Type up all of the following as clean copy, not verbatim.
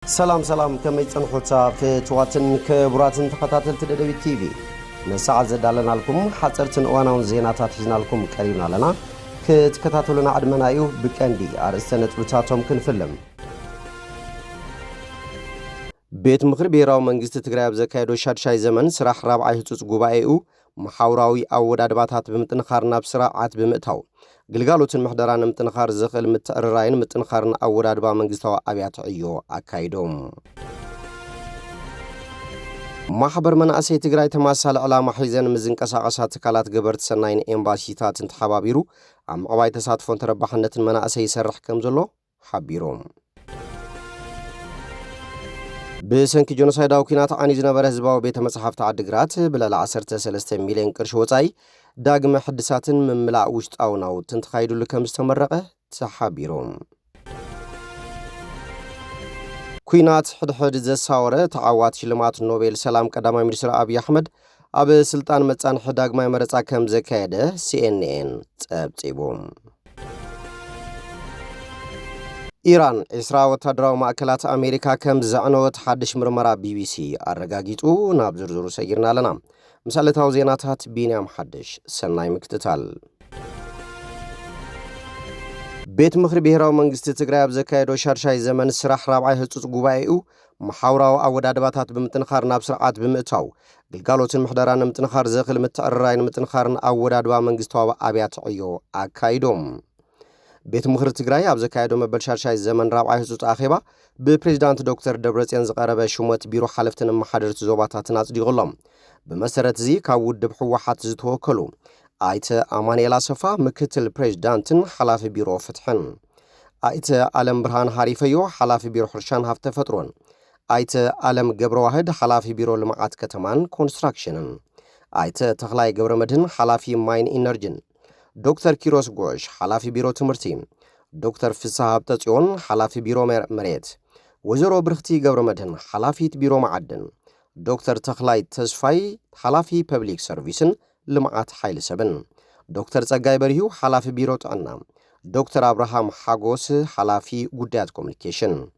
سلام كما يتصنحوتا في تواتن كبراتن تخطاتل تدبي تي في نساعد زدالنا لكم حصرتن اواناون زيناتات حزنا لكم قريبنا لنا كتكتاتلنا عدمنايو بكندي ارستنت بتاتهم كنفلم بيت مخر بيراو منجست تግራይ زكايدو شادشاي زمن سراح رابعي ህጹጽ ጉባኤኡ محاوراዊ አወዳድባታት በመጥንኻርና በስራዓት በመታው ግልጋሎትን محደራን ምጥንኻር ዘኽል ምትዕርራይን ምጥንኻርን አወዳድባ መንግስታዊ አብያት ዕዮ አካይዶም ማህበር መናእሰይ ትግራይ ተማሳለ ዕላማ ሒዘን ምዝንቀሳቐሳት ትካላት ገበርቲ ሰናይን ኤምባሲታትን ተሓባቢሩ ኣብ ምዕባይ ተሳትፎን ተረባሕነትን መናእሰይ ይሰርሕ ከም ዘሎ ሓቢሮም بسنك جنوسايد أو كينات عني زنبره زباو بيت مصحف عدقرات بلا 13 مليون قرش وصاي داقم حدثات من ملاع وشت أو ناو تنتخايدو لكم استمرقه تحابيروم كوينات حد زساورة تعوات شلمات نوبل سلام قدامي منستر أبي أحمد أبي سلطان متسان حداق ما يمرسا كم زكايده CNN تابتيبوم إيران إسراء وتدراو مأكلات أمريكا كم زعنوت حدش مرمرا BBC الرقاقيتو نابزر زورو سيرنا لنا مسألة توزيناتات بينيام حدش سناي مكتتال بيت مخرب بيهراو منجست تقرأ بزكايدو شارشاي زمن سراح رابعي هلتوت قبائيو محاوراو أودادباتات بمتنخار نابسرعات بمئتاو قلقالوتن محدران متنخار زاخل متعرراين متنخارن أودادوا منجستوا أبيات عيو أكايدوم بيت مخر تግራይ ኣብ ዘካየዶ መበል ሻርሻይ ዘመን ራብዓይ ህጹጽ ኣኼባ ብፕሬዝዳንት ዶክተር ደብረጽዮን ዝቀረበ ሹመት ቢሮ ሓለፍትን መሓደርቲ ዞባታትን ኣጽዲቖሎም ብመሰረት እዚ ካብ ውድብ ሕወሓት ዝተወከሉ ኣይተ ኣማኑኤል ኣሰፋ ምክትል ፕሬዝዳንትን ሓላፊ ቢሮ ፍትሕን ኣይተ ኣለም ብርሃን ሃሪፈዮ ሓላፊ ቢሮ ሕርሻን ሃብቲ ተፈጥሮን ኣይተ ኣለም ገብረዋህድ ሓላፊ ቢሮ ልምዓት ከተማን ኮንስትራክሽንን ኣይተ ተኽላይ ገብረመድህን ሓላፊ ማይን ኢነርጂን دكتور كيروس غوش حلافي بيرو تمرتي دكتور فسحة بتاعون حلافي بيرو مريت وزيرو برختي قبر مدهن حلافي بيرو معدن دكتور تخلاي تزفاي حلافي بابليك سيرفيسن لمعات حيل سبن دكتور تسقاي بريو حلافي بيرو تعنى دكتور أبراهام حاغوس حلافي قدات كوميونيكيشن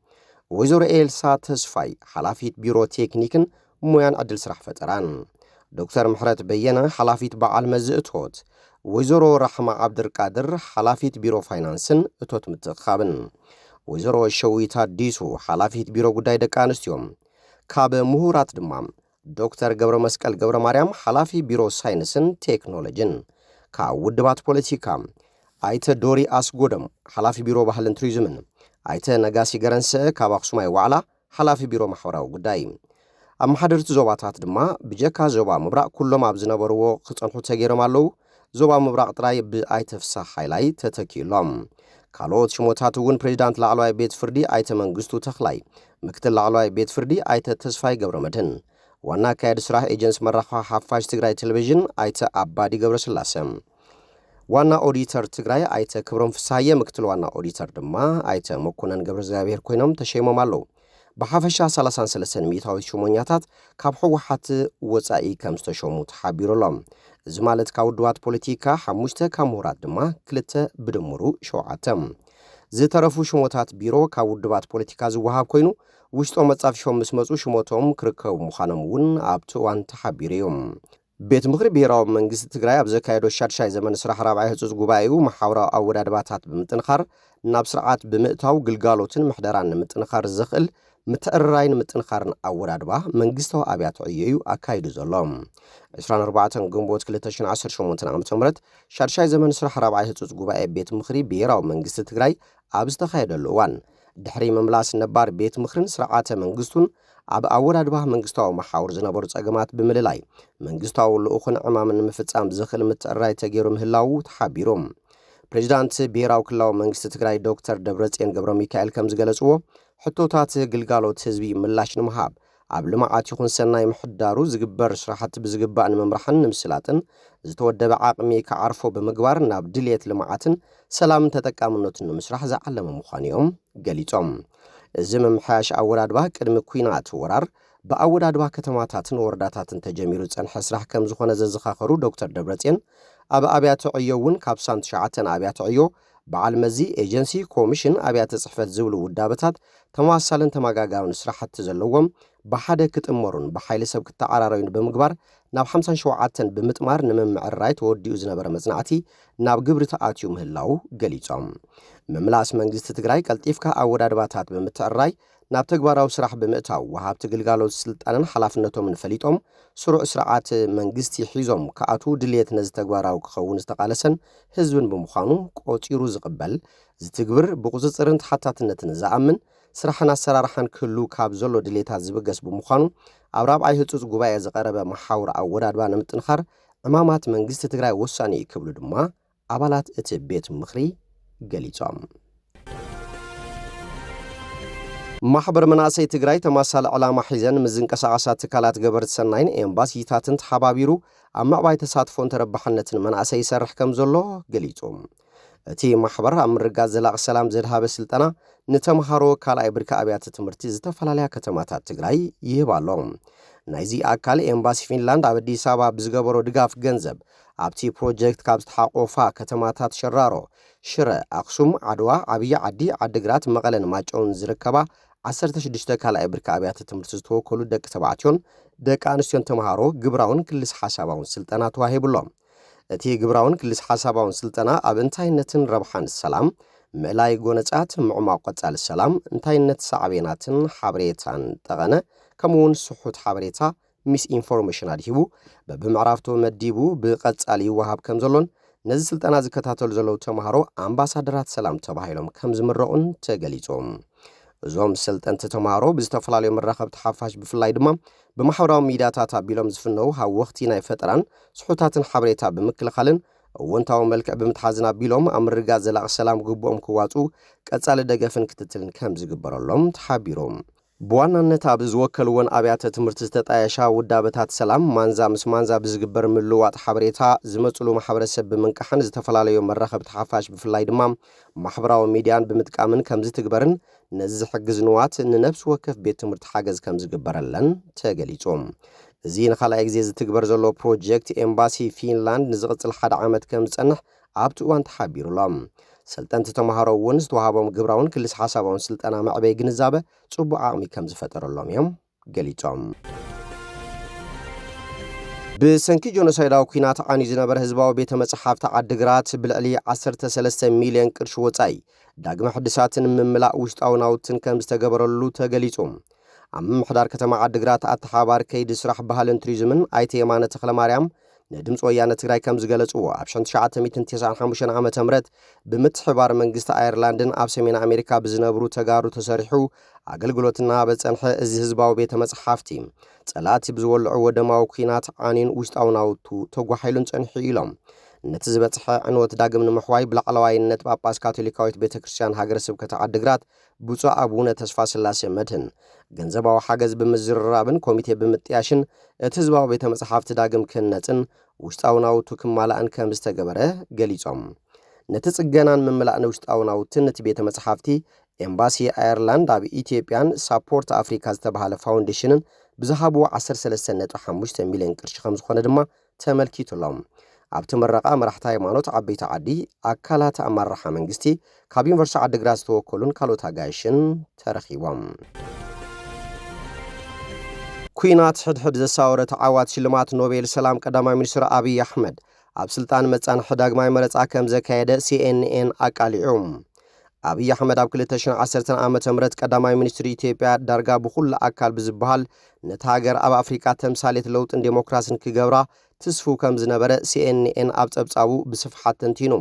وزيرو إلسا تزفاي حلافي بيرو تكنيكن مويان عدل سرح فتران دكتور محرت بينا حلافي بعال مزئتوت وزيرو رحمة عبد القادر حلافيت بيرو فاينانسن اتوت متخابن وزيرو شويتا ديسو حلافيت بيرو قداي دكانستيوم كاب مهورات دمام دكتور قبر مسكال قبر مريم حلافي بيرو ساينسن تكنولوجين كا ودبات بوليتيكا ايت دوري اسقودم حلافي بيرو بحلن تريزمن ايت نغاسي غرنس كاباقسماي وعلا حلافي بيرو محوراو قداي ام حضرت زوباتات دما بجكا زوبا مبراق كلهم ابزنبرو خصنحو تغيرم አለው ዞባ ምብራቅ ጥራይ ብአይተፍሳ ሃይላይ ተተኪሎም ካሎት ሽሞታቱን ፕሬዝዳንት ላዕለዋይ ቤት ፍርዲ አይተ መንግስቱ ተኽላይ ምክትል ላዕለዋይ ቤት ፍርዲ አይተ ተስፋይ ገብረመድህን ዋና ካይድ ስራህ ኤጀንስ መራኻ ሓፋሽ ትግራይ ቴሌቪዥን አይተ አባዲ ገብረስላሴ ዋና ኦዲተር ትግራይ አይተ ክብሮም ፍሳየ ምክትል ዋና ኦዲተር ድማ አይተ መኮነን ገብረእግዚአብሔር ኮይኖም ተሸይሞም አለው بحافشا 33 ሚታዊ ሹመኛታት ካብ ሕወሓት ወጻኢ ከም ዝተሾሙ ተሓቢሩሎም እዚ ማለት ካብ ውድባት ፖለቲካ 5 ካብ ምሁራት ድማ 2 ብድምሩ 7 ዝተረፉ ሹመታት ቢሮ ካብ ውድባት ፖለቲካ ዝወሃብ ኮይኑ ውሽጦም መጻፍሾም ምስ መጹ ሹመቶም ክርከቡ ምዃኖም እውን ኣብቲ ዋን ተሓቢሮም ቤት ምክሪ ብሄራዊ መንግስቲ ትግራይ ኣብ ዘካየዶ ሻድሻይ ዘመን ስራሕ ራብዓይ ህጹጽ ጉባኤኡ ማሕበራዊ ኣወዳድባታት ብምጥንኻር ናብ ስርዓት ብምእታው ግልጋሎትን ምሕደራን ምጥንኻር ዝኽእል متأرراين متنخارن أورادبا منجستو أبيات عيو أكايدو زلوم 24 جنبوت 2010 شمونتن عام تمرت شارشاي زمن سرح رابعي هتوز قبائي بيت مخري بيراو منجست تغراي أبست خايدو اللوان دحري مملاس نبار بيت مخرين سرعات منجستون أب أورادبا منجستو محاور زنبورت أقامات بمللاي منجستو اللوخن عمامن مفتسام زخل متأرراي تغيرو مهلاو تحابيروم بريزدانت بيراو كلاو منجست تغراي دكتور دبرتسيون قبرو ميكائيل كمزغلصو حتوتات ግልጋሎት ህዝቢ ምላሽ ንምሃብ ኣብ ልምዓት ይኹን ሰናይ ምሕዳሩ ዝግበር ስራሕቲ ብዝግባእን መምራሕን ንምስላጥን ዝተወደበ ዓቕሚ ከዓርፎ ብምግባር ናብ ድልየት ልምዓትን ሰላምን ተጠቃምነትን ንምስራሕ ዝዓለመ ምዃንዮም ገሊጾም እዚ ምምሓያሽ ኣወዳድባ ቅድሚ ኩናት ወራር በኣወዳድባ ከተማታትን ወረዳታትን ተጀሚሩ ጸንሐ ስራሕ ከም ዝኾነ ዘዘኻኸሩ ዶክተር ደብረጽዮን ኣብ ኣብያተ ዕዮ እውን ካብ 9 ኣብያተ ዕዮ بعل مزي ايجنسي كوميشن ابيات صحفت زبل ودابتات ተማሳለን ተማጋጋውን ስራሕቲ ዘለዎም ብሓደ ክጥመሩን ብሓይሊ ሰብ ክተዓራረዩን ብምግባር ናብ 57 ብምጥማር ንምምዕራይ ተወዲኡ ዝነበረ መጽናዕቲ ናብ ግብሪ ተኣትዩ ምህላው ገሊጾም መምላስ መንግስቲ ትግራይ ቀልጢፍካ ኣወዳድባታት ብምትዕራይ ናብ ተግባራዊ ስራሕ ብምእታው ወሃብቲ ግልጋሎት ስልጣንን ሓላፍነቶምን ፈሊጦም ስሩዕ ስርዓት መንግስቲ ሒዞም ከኣቱ ድልየት ነዚ ተግባራዊ ክኸውን ዝተቃለሰን ህዝብን ብምዃኑ ቆፂሩ ዝቕበል ዝትግብር ብቁፅፅርን ተሓታትነትን ዝኣምን ስራሕን ኣሰራርሓን ክህሉ ካብ ዘሎ ድሌታት ዝብገስ ብምዃኑ ኣብ ራብዓይ ህፁፅ ጉባኤ ዝቐረበ መሓውር ኣወዳድባ ንምጥንኻር ዕማማት መንግስቲ ትግራይ ወሳኒ ክብሉ ድማ ኣባላት እቲ ቤት ምኽሪ ገሊጾም ማሕበር መናእሰይ ትግራይ ተማሳሊ ዕላማ ሒዘን ምዝንቀሳቐሳ ትካላት ገበርቲ ሰናይን ኤምባሲታትን ተሓባቢሩ ኣብ ምዕባይ ተሳትፎን ተረባሕነትን መናእሰይ ይሰርሕ ከም ዘሎ ገሊጹ እቲ ማሕበር ኣብ ምርጋዝ ዘላቕ ሰላም ዘድሃበ ስልጠና ንተምሃሮ ካልኣይ ብርኪ ኣብያተ ትምህርቲ ዝተፈላለያ ከተማታት ትግራይ ይህብ ኣሎ ናይዚ ኣካል ኤምባሲ ፊንላንድ ኣብ ኣዲስ ኣበባ ብዝገበሮ ድጋፍ ገንዘብ ኣብቲ ፕሮጀክት ካብ ዝተሓቆፋ ከተማታት ሸራሮ ሽረ ኣክሱም ዓድዋ ዓብይ ዓዲ ዓዲግራት መቐለን ማጨውን ዝርከባ 16 ካልኣይ ብርኪ ኣብያተ ትምህርቲ ዝተወከሉ ደቂ ተባዕትዮን ደቂ ኣንስትዮን ተምሃሮ ግብራውን ክልስ ሓሳባውን ስልጠና ተዋሂብሎም እቲ ግብራውን ክልስ ሓሳባውን ስልጠና ኣብ እንታይነትን ረብሓን ሰላም ምዕላይ ጎነጻት ምዕማቕ ቆጻል ሰላም እንታይነት ሳዕቤናትን ሓበሬታን ጠቐነ ከምውን ስሑት ሓበሬታ ሚስ ኢንፎርሜሽን ኣድሂቡ በብምዕራፍቶ መዲቡ ብቐጻሊ ይወሃብ ከም ዘሎን ነዚ ስልጠና ዝከታተሉ ዘለው ተምሃሮ ኣምባሳደራት ሰላም ተባሂሎም ከም ዝምረቑን ተገሊጾም እዞም ሰልጠንቲ ተምሃሮ ብዝተፈላለዩ መራኸብቲ ሓፋሽ ብፍላይ ድማ ብማሕበራዊ ሚድያታት ኣቢሎም ዝፍነው ኣብ ወቕቲ ናይ ፈጠራን ስሑታትን ሓበሬታ ብምክልኻልን እወንታዊ መልክዕ ብምትሓዝን ኣቢሎም ኣብ ምርጋዝ ዘላቕ ሰላም ግቦኦም ክዋፁ ቀጻሊ ደገፍን ክትትልን ከም ዝግበረሎም ተሓቢሮም በዋናነት ኣብ ዝወከልዎን ኣብያተ ትምህርቲ ዝተጣየሻ ውዳበታት ሰላም ማንዛ ምስ ማንዛ ብዝግበር ምልዋጥ ሓበሬታ ዝመጽሉ ማሕበረሰብ ብምንቃሕን ዝተፈላለዩ መራኸብቲ ሓፋሽ ብፍላይ ድማ ማሕበራዊ ሚድያን ብምጥቃምን ከም ዝትግበርን ነዚ ዝሕግዝ ንዋት ንነፍሲ ወከፍ ቤት ትምህርቲ ሓገዝ ከም ዝግበረለን ተገሊጾም እዚ ንኻልኣይ ግዜ ዝትግበር ዘሎ ፕሮጀክት ኤምባሲ ፊንላንድ ንዝቕጽል 1 ዓመት ከም ዝጸንሕ ኣብቲ እዋን ተሓቢሩሎም ሰልጠንቲ ተምሃሮ እውን ዝተዋሃቦም ግብራውን ክልስ ሓሳባውን ስልጠና መዕበይ ግንዛበ ጽቡቕ ዓቕሚ ከም ዝፈጠረሎም እዮም ገሊጾም ብሰንኪ ጆኖሳይዳዊ ኩናት ዓንዩ ዝነበረ ህዝባዊ ቤተ መጽሓፍቲ ዓዲግራት ብልዕሊ 13 ሚልዮን ቅርሺ ወጻኢ ዳግመ ሕድሳትን ምምላእ ውሽጣዊ ናውትን ከም ዝተገበረሉ ተገሊጹ ኣብ ምሕዳር ከተማ ዓዲግራት ኣተሓባር ከይዲ ስራሕ ባህልን ቱሪዝምን ኣይተ የማነ ተኽለማርያም ንድምፂ ወያነ ትግራይ ከም ዝገለጽዎ ኣብ 1995 ዓመተ ምህረት ብምትሕባር መንግስቲ ኣየርላንድን ኣብ ሰሜን ኣሜሪካ ብዝነብሩ ተጋሩ ተሰሪሑ ኣገልግሎትና በጸንሐ እዚ ህዝባዊ ቤተ መጽሓፍቲ ጸላቲ ብዝወልዑ ወደማዊ ኩናት ዓንዩን ውሽጣዊ ናውቱ ተጓሒሉን ጸኒሑ ኢሎም ነቲ ዝበጽሐ ዕንወት ዳግም ንምሕዋይ ብላዕለዋይነት ጳጳስ ካቶሊካዊት ቤተ ክርስቲያን ሃገረ ስብከተ ዓዲግራት ብፁዕ ኣቡነ ተስፋ ስላሴ መድህን ገንዘባዊ ሓገዝ ብምዝርራብን ኮሚቴ ብምጥያሽን እቲ ህዝባዊ ቤተ መጽሓፍቲ ዳግም ክህነጽን ውሽጣዊ ናውቱ ክማላእን ከም ዝተገበረ ገሊጾም ነቲ ጽገናን ምምላእን ውሽጣዊ ናውትን ነቲ ቤተ መጽሓፍቲ ኤምባሲ ኣየርላንድ ኣብ ኢትዮጵያን ሳፖርት ኣፍሪካ ዝተባሃለ ፋውንዴሽንን ብዝሃብዎ 13.5 ሚልዮን ቅርሺ ከም ዝኾነ ድማ ተመልኪቱሎም ኣብቲ ምረቓ መራሕቲ ሃይማኖት ዓበይቲ ዓዲ ኣካላት ኣመራርሓ መንግስቲ ካብ ዩኒቨርሲቲ ዓዲግራት ዝተወከሉን ካልኦት ኣጋይሽን ተረኺቦም ኩናት ሕድሕድ ዘሳወረ ዓዋት ሽልማት ኖቤል ሰላም ቀዳማይ ሚኒስትር አብይ አሕመድ ኣብ ስልጣን መጻንሒ ዳግማይ መረጻ ከም ዘካየደ ሲኤንኤን ኣቃሊዑም አብይ አሕመድ ኣብ 2010 ዓመተ ምህረት ቀዳማይ ሚኒስትር ኢትዮጵያ ዳርጋ ብኹሉ ኣካል ብዝበሃል ነቲ ሃገር ኣብ ኣፍሪካ ተምሳሌት ለውጥን ዴሞክራሲን ክገብራ ትስፉ ከም ዝነበረ ሲኤንኤን ኣብ ጸብጻቡ ብስፍሓት ተንቲኑ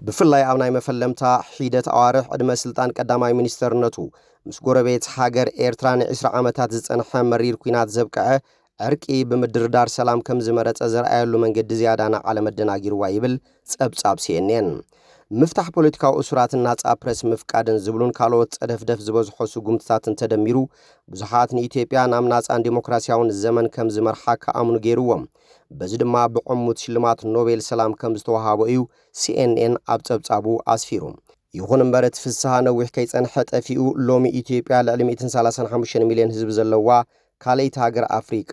ብፍላይ ኣብ ናይ መፈለምታ ሒደት ኣዋርሕ ዕድመ ስልጣን ቀዳማይ ሚኒስትርነቱ ምስ ጎረቤት ሃገር ኤርትራ ን20 ዓመታት ዝጸንሐ መሪር ኩናት ዘብቅዐ ዕርቂ ብምድርዳር ሰላም ከም ዝመረጸ ዘርኣየሉ መንገዲ ዝያዳ ናዓለ መደናጊርዋ ይብል ጸብጻብ ሲኤንኤን ምፍታሕ ፖለቲካዊ እሱራትን ናጻ ፕረስ ምፍቃድን ዝብሉን ካልኦት ጸደፍደፍ ዝበዝሖ ስጉምትታትን ተደሚሩ ብዙሓት ንኢትዮጵያ ናብ ናጻን ዲሞክራሲያውን ዘመን ከም ዝመርሓ ከኣምኑ ገይሩዎም በዚ ድማ ብዕሙት ሽልማት ኖቤል ሰላም ከም ዝተዋሃቦ እዩ ሲኤንኤን ኣብ ጸብጻቡ ኣስፊሩ ይኹን እምበር እቲ ፍስሓ ነዊሕ ከይጸንሐ ጠፊኡ ሎሚ ኢትዮጵያ ልዕሊ 135 ሚልዮን ህዝቢ ዘለዋ ካልአይቲ ሃገር ኣፍሪቃ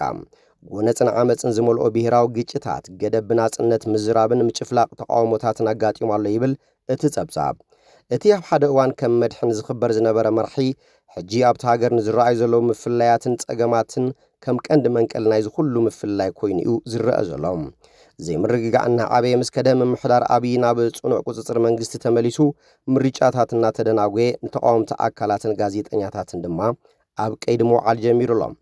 ጎነፅን ዓመፅን ዝመልኦ ብሄራዊ ግጭታት ገደብ ናጽነት ምዝራብን ምጭፍላቕ ተቃውሞታትን ኣጋጢሙ ኣሎ ይብል እቲ ጸብጻብ እቲ ኣብ ሓደ እዋን ከም መድሕን ዝኽበር ዝነበረ መርሒ ሕጂ ኣብቲ ሃገር ንዝረኣዩ ዘለዉ ምፍላያትን ጸገማትን ከም ቀንዲ መንቀል ናይ ዝኹሉ ምፍላይ ኮይኑ እዩ ዝረአ ዘሎ ዘይምርግጋእና ዓበየ ምስ ከደ ምምሕዳር ኣብይ ናብ ጽኑዕ ቁጽጽር መንግስቲ ተመሊሱ ምርጫታትና ተደናጎየ ንተቃወምቲ ኣካላትን ጋዜጠኛታትን ድማ ኣብ ቀይዲ ምውዓል ጀሚሩሎም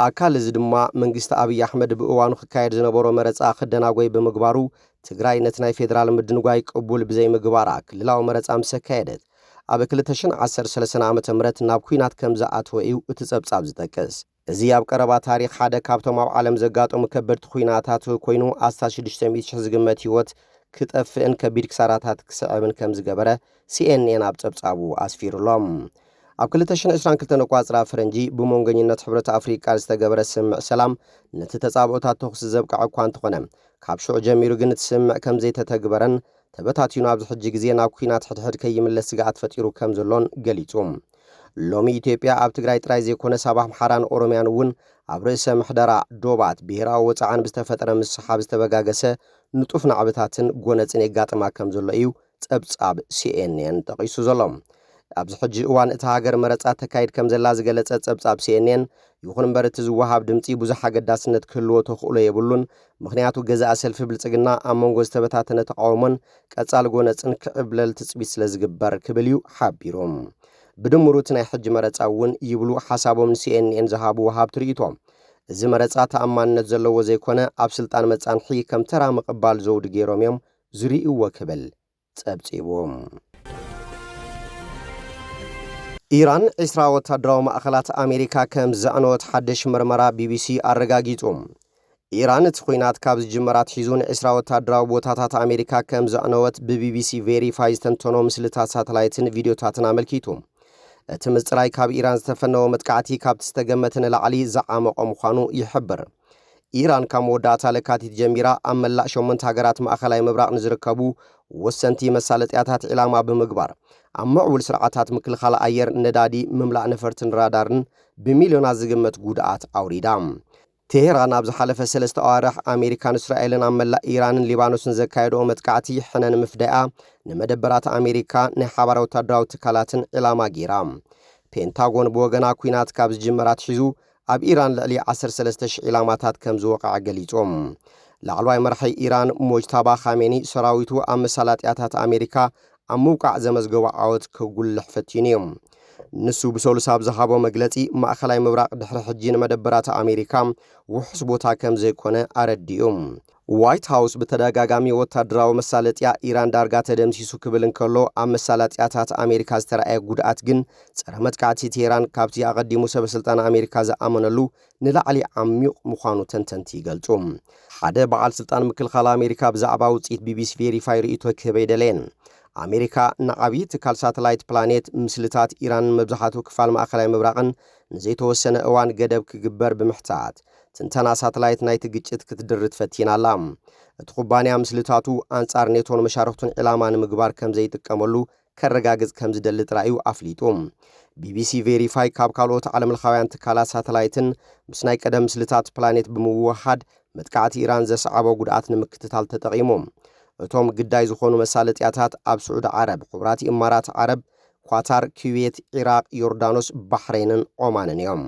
ኣካል እዚ ድማ መንግስቲ ኣብይ ኣሕመድ ብእዋኑ ክካየድ ዝነበሮ መረጻ ክደናጎይ ብምግባሩ ትግራይ ነቲ ናይ ፌደራል ምድንጓይ ቅቡል ብዘይ ምግባራ ክልላዊ መረጻ ምስ ኣካየደት ኣብ 2013 ዓመተ ምህረት ናብ ኩናት ከም ዝኣተወ እዩ እቲ ጸብጻብ ዝጠቅስ እዚ ኣብ ቀረባ ታሪኽ ሓደ ካብቶም ኣብ ዓለም ዘጋጠሙ ከበድቲ ኩናታት ኮይኑ ኣስታት 600,000 ዝግመት ህይወት ክጠፍእን ከቢድ ክሳራታት ክስዕብን ከም ዝገበረ CNN ኣብ ጸብጻቡ ኣስፊሩሎም ኣብ 2022 ቋጽራ ፈረንጂ ብመንገኝነት ሕብረት ኣፍሪቃ ዝተገበረ ስምዕ ሰላም ነቲ ተጻብኦታት ተኹስ ዘብቃዕ እኳ እንተኾነ ካብ ሽዑ ጀሚሩ ግን ትስምዕ ከም ዘይተተግበረን ተበታቲኑ ኣብዚ ሕጂ ግዜ ናብ ኩናት ሕድሕድ ከይምለስ ስግኣት ፈጢሩ ከም ዘሎን ገሊጹ ሎሚ ኢትዮጵያ ኣብ ትግራይ ጥራይ ዘይኮነ ሳባህ ምሓራን ኦሮምያን እውን ኣብ ርእሰ ምሕደራ ዶባት ብሄራዊ ወፃዓን ብዝተፈጠረ ምስሓብ ዝተበጋገሰ ንጡፍ ናዕብታትን ጎነፅን የጋጥማ ከም ዘሎ እዩ ጸብጻብ CNN ጠቒሱ ዘሎ ኣብዚ ሕጂ እዋን እቲ ሃገር መረጻ ተካይድ ከም ዘላ ዝገለጸ ጸብጻብ CNN ይኹን እምበር እቲ ዝወሃብ ድምፂ ብዙሕ ኣገዳስነት ክህልዎ ተኽእሎ የብሉን ምክንያቱ ገዛእ ሰልፊ ብልጽግና ኣብ መንጎ ዝተበታተነ ተቃውሞን ቀጻሊ ጎነፅን ክዕብለል ትጽቢት ስለ ዝግበር ክብል እዩ ሓቢሮም ብድምሩ እቲ ናይ ሕጂ መረጻ እውን ይብሉ ሓሳቦም ንCNN ዝሃቡ ወሃብ ትርኢቶም እዚ መረጻ ተኣማንነት ዘለዎ ዘይኮነ ኣብ ስልጣን መጻንሒ ከም ተራ ምቕባል ዘውዲ ገይሮም እዮም ዝርእይዎ ክብል ጸብጺቦም ኢራን 20 ወታደራዊ ማእኸላት ኣሜሪካ ከም ዘዕነወት ሓድሽ ምርመራ BBC ኣረጋጊጹ ኢራን እቲ ኩናት ካብ ዝጅመራት ሒዙ ን20 ወታደራዊ ቦታታት ኣሜሪካ ከም ዘዕነወት ብBBC ቬሪፋይ ዝተንተኖ ምስልታት ሳተላይትን ቪድዮታትን ኣመልኪቱ እቲ ምጽራይ ካብ ኢራን ዝተፈነወ መጥቃዕቲ ካብቲ ዝተገመተ ንላዕሊ ዝዓመቐ ምዃኑ ይሕብር ኢራን ካብ መወዳእታ ለካቲት ጀሚራ ኣብ መላእ 8 ሃገራት ማእኸላይ ምብራቕ ንዝርከቡ ወሰንቲ መሳለጥያታት ዕላማ ብምግባር ኣብ ምዕቡል ስርዓታት ምክልኻል ኣየር ነዳዲ ምምላእ ነፈርትን ራዳርን ብሚልዮናት ዝግመት ጉድኣት ኣውሪዳ ቴሄራን ኣብ ዝሓለፈ 3 ኣዋርሕ ኣሜሪካን እስራኤልን ኣብ መላእ ኢራንን ሊባኖስን ዘካየድኦ መጥቃዕቲ ሕነን ምፍደኣ ንመደበራት ኣሜሪካ ናይ ሓባር ወታደራዊ ትካላትን ዕላማ ጌራ ፔንታጎን ብወገና ኩናት ካብ ዝጅመራት ሒዙ ኣብ ኢራን ልዕሊ 13,000 ዕላማታት ከም ዝወቕዐ ገሊጾም ላዕለዋይ መራሒ ኢራን ሞጅታባ ኻሜኒ ሰራዊቱ ኣብ መሳላጥያታት ኣሜሪካ ኣብ ምውቃዕ ዘመዝገቡ ዓወት ክጉልሕ ፈቲኑ እዮም ንሱ ብሰሉስ ኣብ ዝሃቦ መግለጺ ማእኸላይ ምብራቕ ድሕሪ ሕጂ ንመደበራት ኣሜሪካ ውሕስ ቦታ ከም ዘይኮነ ኣረዲኦም ዋይት ሃውስ በተደጋጋሚ ወታደራዊ መሳለጥያ ኢራን ዳርጋ ተደምሲሱ ክብል እንከሎ ኣብ መሳለጥያታት ኣሜሪካ ዝተረኣየ ጉድኣት ግን ጸረ መጥቃዕቲ ቴሄራን ካብቲ ኣቐዲሙ ሰበስልጣን ኣሜሪካ ዝኣመነሉ ንላዕሊ ዓሚቕ ምዃኑ ተንተንቲ ይገልጹ ሓደ በዓል ስልጣን ምክልኻል ኣሜሪካ ብዛዕባ ውጽኢት BBC ቬሪፋይ ርእይቶ ክህበ ይደልየን ኣሜሪካ ንዓብዪ ትካል ሳተላይት ፕላኔት ምስልታት ኢራን መብዛሕትኡ ክፋል ማእኸላይ ምብራቕን ንዘይተወሰነ እዋን ገደብ ክግበር ብምሕታት ትንተና ሳተላይት ናይቲ ግጭት ክትድርት ፈቲናላ እቲ ኩባንያ ምስልታቱ ኣንጻር ኔቶን መሻርክቱን ዕላማ ንምግባር ከም ዘይጥቀመሉ ከረጋግጽ ከም ዝደሊ ጥራዩ ኣፍሊጡ BBC ቬሪፋይ ካብ ካልኦት ዓለምለኻውያን ትካላት ሳተላይትን ምስ ናይ ቀደም ምስልታት ፕላኔት ብምውሃድ መጥቃዕቲ ኢራን ዘስዓቦ ጉድኣት ንምክትታል ተጠቒሞም እቶም ግዳይ ዝኾኑ መሳለጥያታት ኣብ ስዑድ ዓረብ ሕብራት ኢማራት ዓረብ ኳታር ኩዌት ኢራቅ ዮርዳኖስ ባሕሬንን ኦማንን እዮም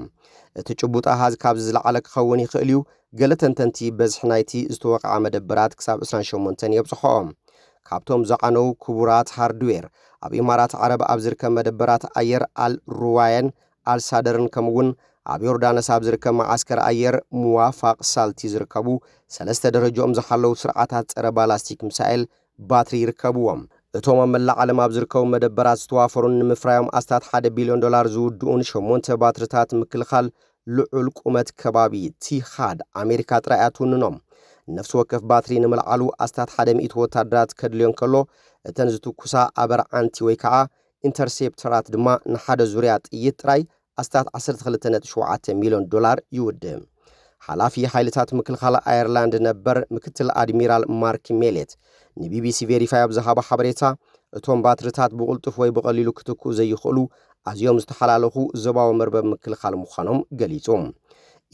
እቲ ጭቡጥ ኣሃዝ ካብ ዝለዓለ ክኸውን ይኽእል እዩ ገለ ተንተንቲ በዝሒ ናይቲ ዝተወቕዓ መደበራት ክሳብ 28 የብፅሖም ካብቶም ዝዓነው ክቡራት ሃርድዌር ኣብ ኢማራት ዓረብ ኣብ ዝርከብ መደበራት ኣየር ኣልሩዋየን ኣልሳደርን ከምውን ኣብ ዮርዳኖስ ኣብ ዝርከብ ማዓስከር ኣየር ሙዋፋቅ ሳልቲ ዝርከቡ 3 ደረጃኦም ዝሓለዉ ስርዓታት ጸረ ባላስቲክ ሚሳኤል ባትሪ ይርከብዎም እቶም ኣብ መላእ ዓለም ኣብ ዝርከቡ መደበራት ዝተዋፈሩን ንምፍራዮም ኣስታት $1 ቢልዮን ዝውድኡን 8 ባትሪታት ምክልኻል ልዑል ቁመት ከባቢ ቲሃድ ኣሜሪካ ጥራይ ትውንኖም ነፍሲ ወከፍ ባትሪ ንምልዓሉ ኣስታት 100 ወታደራት ከድልዮን ከሎ እተን ዝትኩሳ ኣበርዓንቲ ወይ ከዓ ኢንተርሴፕተራት ድማ ንሓደ ዙርያ ጥይት ጥራይ ኣስታት $12.7 ሚልዮን ይውድም ሓላፊ ሓይልታት ምክልኻል ኣየርላንድ ነበር ምክትል ኣድሚራል ማርክ ሜሌት ንቢቢሲ ቬሪፋይ ኣብ ዝሃቦ ሓበሬታ እቶም ባትሪታት ብቁልጡፍ ወይ ብቐሊሉ ክትኩ ዘይኽእሉ ኣዝዮም ዝተሓላለኹ ዘባዊ መርበብ ምክልኻል ምዃኖም ገሊጹ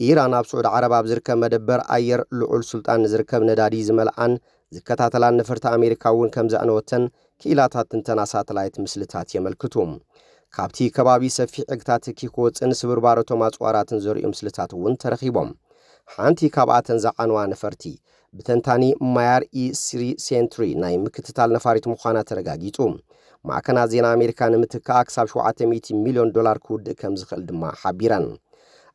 ኢራን ኣብ ስዑድ ዓረብ ኣብ ዝርከብ መደበር ኣየር ልዑል ስልጣን ዝርከብ ነዳዲ ዝመልኣን ዝከታተላን ነፈርቲ ኣሜሪካ እውን ከም ዘዕነወተን ክኢላታት ትንተና ሳተላይት ምስልታት የመልክቱ ካብቲ ከባቢ ሰፊሕ ዕግታት ኪኮፅን ስብርባረቶም ኣጽዋራትን ዘርእዩ ምስልታት እውን ተረኺቦም ሓንቲ ካብኣተን ዝዓንዋ ነፈርቲ ብተንታኒ ማያር E3 ሴንትሪ ናይ ምክትታል ነፋሪት ምዃና ተረጋጊጹ ማዕከናት ዜና ኣሜሪካ ንምትካእ ክሳብ $700 ሚልዮን ክውድእ ከም ዝኽእል ድማ ሓቢረን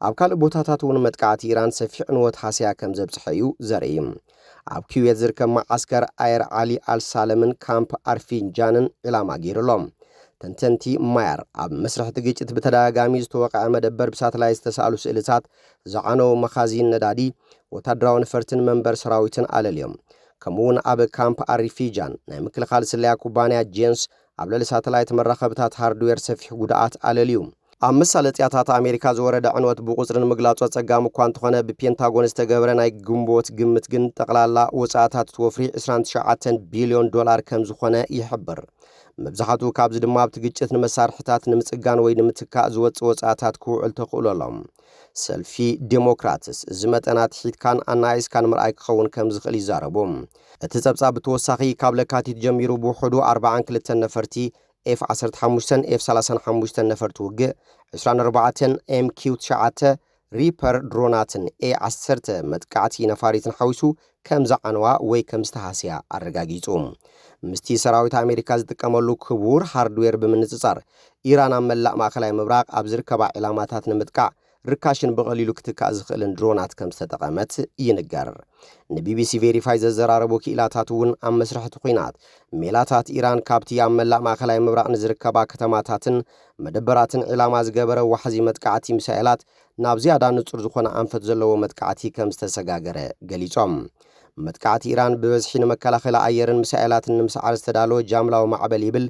ኣብ ካልእ ቦታታት እውን መጥቃዕቲ ኢራን ሰፊሕ ንወት ሓስያ ከም ዘብጽሐ እዩ ዘርኢ ኣብ ኩዌት ዝርከብ ማዓስከር ኣየር ዓሊ ኣልሳለምን ካምፕ ኣርፊንጃንን ዕላማ ገይሩሎም ተንተንቲ ማያር ኣብ መስርሕ ግጭት በተደጋጋሚ ዝተወቅዐ መደበር ብሳተላይት ዝተሳእሉ ስእልታት ዝዓነው መኻዚን ነዳዲ ወታደራዊ ነፈርትን መንበር ሰራዊትን ኣለልዮም ከምኡውን ኣብ ካምፕ ኣርፊንጃን ናይ ምክልኻል ስለያ ኩባንያ ጄንስ ኣብ ልዕሊ ሳተላይት መራኸብታት ሃርድዌር ሰፊሕ ጉድኣት ኣለልዩ ኣብ መሳለጥያታት ኣሜሪካ ዝወረደ ዕንወት ብቁፅርን ምግላጹ ጸጋም እኳ እንተኾነ ብፔንታጎን ዝተገብረ ናይ ግንቦት ግምት ግን ጠቕላላ ወጻእታት ተወፍሪ $29 ቢልዮን ከም ዝኾነ ይሕብር መብዛሕቱ ካብዚ ድማ ኣብቲ ግጭት ንመሳርሕታት ንምጽጋን ወይ ንምትካእ ዝወጽእ ወጻእታት ክውዕል ተኽእሎሎም ሰልፊ ዴሞክራትስ እዚ መጠናት ሒትካን ኣናይስካን ምርኣይ ክኸውን ከም ዝኽእል ይዛረቡ እቲ ጸብጻብ ብተወሳኺ ካብ ለካቲት ጀሚሩ ብውሕዱ 42 ነፈርቲ F-15 F-35 ነፈርቲ ውግእ 24 MQ-9 ሪፐር ድሮናትን A-10 መጥቃዕቲ ነፋሪትን ሓዊሱ ከም ዝዓንዋ ወይ ከም ዝተሃስያ ኣረጋጊጹ ምስቲ ሰራዊት ኣሜሪካ ዝጥቀመሉ ክቡር ሃርድዌር ብምንጽጻር ኢራን ኣብ መላእ ማእከላይ ምብራቕ ኣብ ዝርከባ ዕላማታት ንምጥቃዕ ርካሽን ብቐሊሉ ክትካእ ዝኽእልን ድሮናት ከም ዝተጠቐመት ይንገር ንቢቢሲ ቬሪፋይ ዘዘራረቡ ክኢላታት እውን ኣብ መስርሕቲ ኩናት ሜላታት ኢራን ካብቲ ኣብ መላእ ማእከላይ ምብራቕ ንዝርከባ ከተማታትን መደበራትን ዕላማ ዝገበረ ዋሕዚ መጥቃዕቲ ሚሳኤላት ናብ ዝያዳ ንጹር ዝኾነ ኣንፈት ዘለዎ መጥቃዕቲ ከም ዝተሰጋገረ ገሊጾም መጥቃዕቲ ኢራን ብበዝሒ ንመከላኸሊ ኣየርን ሚሳኤላትን ንምስዓር ዝተዳለወ ጃምላዊ ማዕበል ይብል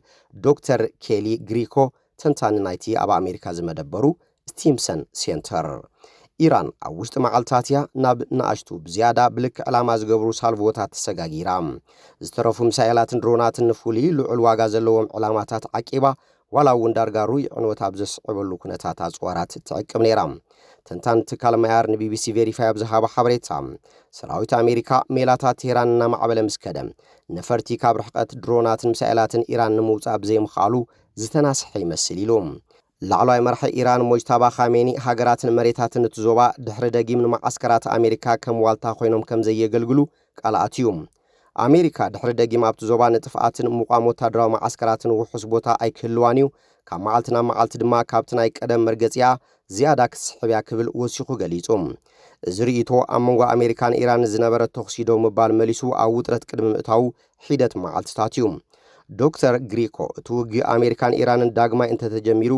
ዶክተር ኬሊ ግሪኮ ተንታኒ ናይቲ ኣብ ኣሜሪካ ዝመደበሩ ስቲምሰን ሴንተር ኢራን ኣብ ውሽጢ መዓልታት እያ ናብ ንኣሽቱ ብዝያዳ ብልክ ዕላማ ዝገብሩ ሳልቮታት ተሰጋጊራ ዝተረፉ ሚሳኤላትን ድሮናትን ንፍሉይ ልዑል ዋጋ ዘለዎም ዕላማታት ዓቂባ ዋላ እውን ዳርጋ ሩይ ዕንወት ኣብ ዘስዕበሉ ኩነታት ኣጽዋራት ትዕቅብ ነይራ ተንታኒ ትካል ማያር ንቢቢሲ ቬሪፋይ ኣብ ዝሃበ ሓበሬታ ሰራዊት ኣሜሪካ ሜላታት ቴህራን እናማዕበለ ምስከደ ነፈርቲ ካብ ርሕቀት ድሮናትን ሚሳኤላትን ኢራን ንምውጻእ ብዘይምኽኣሉ ዝተናስሐ ይመስል ኢሉ ላዕለዋይ መራሒ ኢራን ሞጅታባ ኻሜኒ ሃገራትን መሬታትን እትዞባ ድሕሪ ደጊም ንማዓስከራት ኣሜሪካ ከም ዋልታ ኮይኖም ከም ዘየገልግሉ ቃልኣትዩ ኣሜሪካ ድሕሪ ደጊም ኣብቲ ዞባ ንጥፍኣትን ምቋም ወታደራዊ ማዓስከራትን ውሑስ ቦታ ኣይክህልዋን እዩ ካብ መዓልቲ ናብ መዓልቲ ድማ ካብቲ ናይ ቀደም መርገፂያ ዝያዳ ክትስሕብያ ክብል ወሲኹ ገሊጹ እዚ ርእይቶ ኣብ መንጎ ኣሜሪካን ኢራን ዝነበረ ተኽሲዶ ምባል መሊሱ ኣብ ውጥረት ቅድሚ ምእታው ሒደት መዓልትታት እዩ ዶክተር ግሪኮ እቲ ውግእ ኣሜሪካን ኢራንን ዳግማይ እንተተጀሚሩ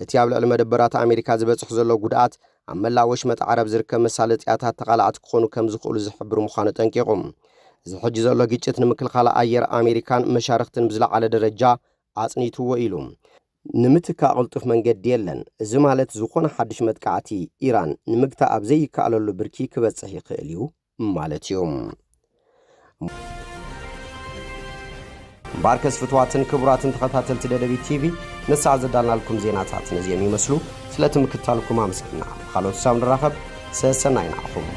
እቲ ኣብ ልዕሊ መደበራት ኣሜሪካ ዝበጽሕ ዘሎ ጉድኣት ኣብ መላእ ወሽመጥ ዓረብ ዝርከብ መሳለጥያታት ተቓላዕቲ ክኾኑ ከም ዝኽእሉ ዝሕብር ምዃኑ ጠንቂቑ እዚ ሕጂ ዘሎ ግጭት ንምክልኻል ኣየር ኣሜሪካን መሻርክትን ብዝለዓለ ደረጃ ኣጽኒትዎ ኢሉ ንምትካእ ቅልጡፍ መንገዲ የለን እዚ ማለት ዝኾነ ሓድሽ መጥቃዕቲ ኢራን ንምግታእ ኣብ ዘይከኣለሉ ብርኪ ክበጽሕ ይኽእል እዩ ማለት እዩ ባርከስ ፍትዋትን ክቡራትን ተኸታተልቲ ደደቢት ቲቪ ነሳዕ ዘዳልናልኩም ዜናታት ነዚኦም ይመስሉ ስለትምክታልኩም ኣመስግና ካልኦት ሳብ ንራኸብ ሰሰናይ ንዓኹም